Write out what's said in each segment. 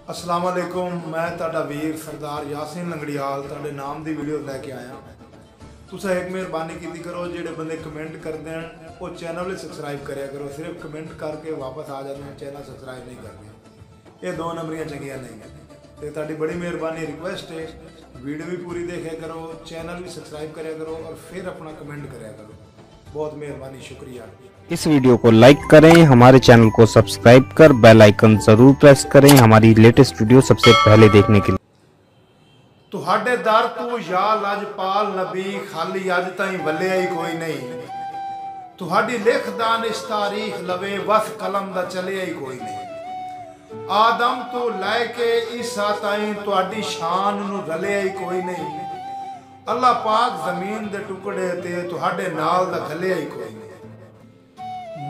अस्सलाम वालेकुम। मैं तुहाडा वीर सरदार यासीन लंगड़ियाल तुहाडे नाम की वीडियो लैके आया। तुसां एक मेहरबानी की करो, जिहड़े बंदे कमेंट करते हैं वो चैनल सबसक्राइब करा करो। सिर्फ कमेंट करके वापस आ जाते हैं, चैनल सबसक्राइब नहीं करते। ये दो नंबरियां चंगियां नहीं तो तुहाडी बड़ी मेहरबानी रिक्वेस्ट है, वीडियो भी पूरी देखा करो, चैनल भी सबसक्राइब करा करो और फिर अपना कमेंट करा करो। बहुत मेहरबानी, शुक्रिया। इस वीडियो को लाइक करें, हमारे चैनल को सब्सक्राइब कर बेल आइकन जरूर प्रेस करें हमारी लेटेस्ट वीडियो सबसे पहले देखने के लिए। तुहाडे दर तू या लजपाल नबी खाली अज ताई वलिया ही कोई नहीं। तुहाडी लिख दानिश तारीख लवे वस कलम दा चलिया ही कोई नहीं। आदम तो लैके ईसा ताई तुहाडी शान नू रलिया ही कोई नहीं। अल्लाह पाक जमीन दे टुकड़े ते तुहाडे नाल दा खलिया ही कोई नहीं।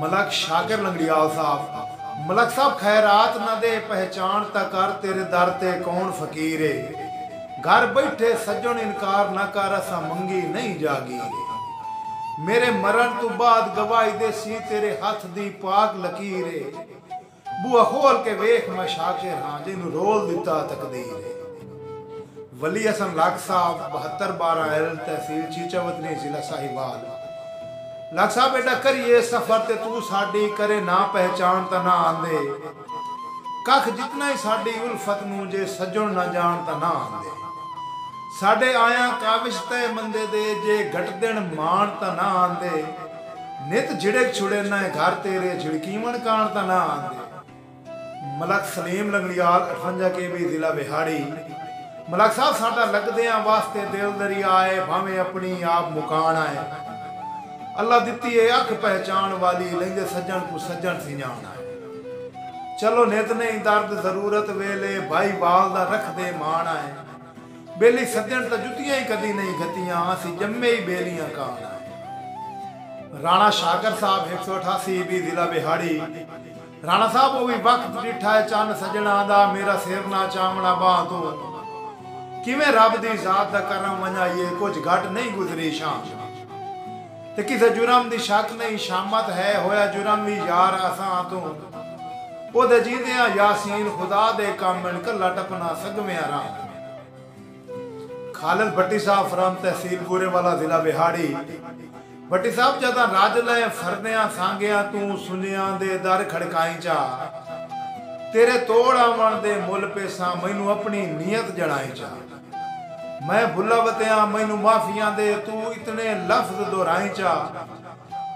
मलक शाकिर लंगड़ियाल साहब, मलक साहब खैरात ना दे पहचान ता कर, तेरे दर ते कौन फकीर है। घर बैठे सज्जन इनकार ना कर, असा मंगी नहीं जागीर। मेरे मरण तो बाद गवाही दे सी तेरे हथ दी पाक लकीर है। बुआ खोल के वेख मैं शाकिर हाँ, जिन्नू रोल दिता तकदीर है। वली हसन लाख साहब 7212 एल तहसील चीचावतनी जिला साहिवाल। लाख साहब बेटा करिए सफर ते तू साडी करे ना पहचान ता ना आंदे। कख जितना ही साडी उल्फत नू जे सज्जन ना जान ता ना आंदे। साडे आया काविश तय मंदे दे जे घट दिन मान ता ना आंदे। नित झिड़क छुड़े ना घर तेरे झिड़कीवन कान ता ना आंदे। मलक सलीम लंगड़ियाल 58 KB जिला बिहाड़ी। मलक साहब साडा लगदियां वास्ते दिल दरिया है, भावें अपनी आप मुकान आए। अल्लाह दिती है अख पहचान वाली, लेंदे सज्जन को सज्जन सी जान आए। चलो नित नहीं दर्द जरूरत वेले, भाई बाल दा रख दे मान आए। बेली सज्जन तो जुतियां ही कदी नहीं खतियां, असी जम्मे ही बेलियां कान आए। राणा शाकर साहब 188 भी जिला बिहाड़ी। राणा साहब वो भी वक्त डिठा है चन सजना दा, मेरा सिर ना चावना बां तो। किवें रब दी जात दा करम वंजाइए, कुछ घट नहीं गुजरी शाम। ते किसे जुर्म दी शक नहीं, शामत है होया जुर्म भी यार असां तो। ओदे जींदियां यासीन खुदा दे कामन, कल्ला टपना सगवें राम। खालिद भट्टी साहब फ्रम तहसील पूरे वाला जिला बिहाड़ी। भट्टी साहब जदा रज ले फरदियां सांगिया, तू सुनिया दे दर खड़काई चा। तेरे तोड़ आवन दे मुल पेसा, मैनू अपनी नीयत जनाई चा। मैं भुला वतिया मैनू माफिया दे, तू इतने लफ्ज दोहराई चा।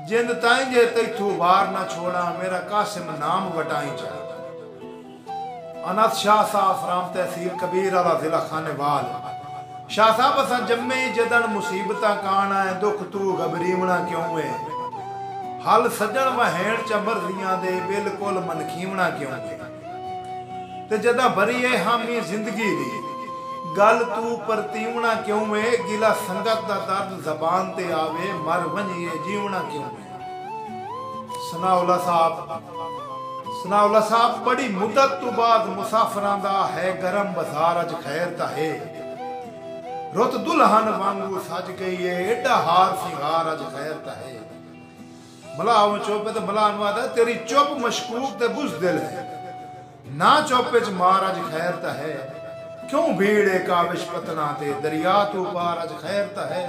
जिंद ताई जे तैथू वार ना छोड़ा, मेरा कासिम नाम वटाई चा। अनस शाह साहब फ्राम तहसील कबीर वाला जिला खानेवाल। शाह साहब असा जम्मे जदन मुसीबत कान है, दुख तू घबरीवना क्यों है। हल सजन वहैण च मर्जियां दे, बिल्कुल मनखीवना क्यों है। ते जदा भरी है हामी जिंदगी दी, गल तू परतीवना क्यों है। गिला संगत दा दर्द जबान ते आवे, मर वंजिए जीवना क्यों है। सनाउल्ला साहब बड़ी मुद्दत तो बाद मुसाफरां दा है गरम बाजार, अज खैर ता है। रुत दुल्हन वांगू सज गई है, एडा हार सिंगार अज खैर ता है। भला चुप ते भला अनुवाद है, तेरी चुप मशकूक ते बुज़दिल है। ना चुप च मार अज खैर ता है। क्यों भीड़ काविश पतना ते, दरिया तू पार अज खैर ता है।